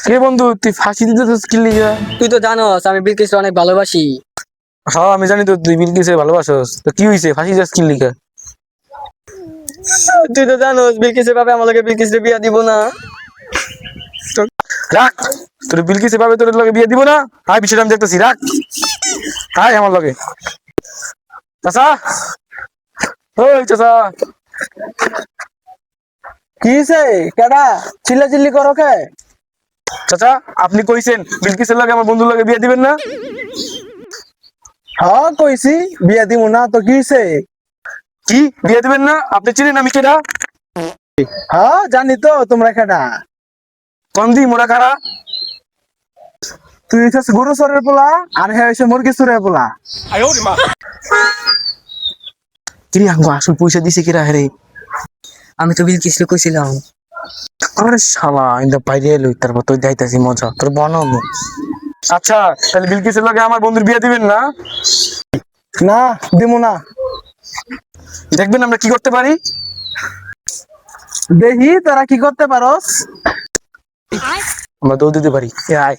কে বন্ধু তুই ফাঁসি দিতে তো স্কিল লিগা? তুই তো জানোস আমি বিলকিসকে অনেক ভালোবাসি। হ্যাঁ আমি জানি তো তুই বিলকিসে ভালোবাসস, তো কি হইছে ফাঁসি দিতে স্কিল লিগা? তুই তো জানোস বিলকিসের বাবা আমাকে বিলকিসের বিয়া দিব না। রাখ, তোর বিলকিসে পাবে তোর লগে বিয়ে দিব না? হাই বিষয়টা আমি দেখতেছি, রাখ। হাই আমার লগে চাচা, ওই চাচা। কি হইছে? কেডা চিল্লাচিল্লি করো কে? চাচা আপনি কইছেন বিলকিসের লগে আমার বন্ধুর লগে বিয়ে দিবেন না? হ্যাঁ কইছি বিয়া দিমু না তো কি হইছে? কি বিয়ে দিবেন না? আপনি চিনেন আমি কেডা? হ্যাঁ জানি তো তোমরা কেডা। কন্দি মোরা কারা? তুই হইছিস গরু চরের পোলা আর হে হইছে মুরগি চরের পোলা। কি আঙ্গো আসল পয়সা দিছে কিরা হেরে? আমি তো বিলকিসকে কইছিলাম। আরে শালা ইন্দা বাইরে এলো, তারপর তুই যাইতাছি মজা তোর বানাবো। আচ্ছা তাহলে বিলকিসের লগে আমার বন্ধুর বিয়ে দিবেন না? না দিমু না। দেখবেন আমরা কি করতে পারি। দেখি তোরা কি করতে পারস। আমরা দৌড় দিতে পারি, এ আয়।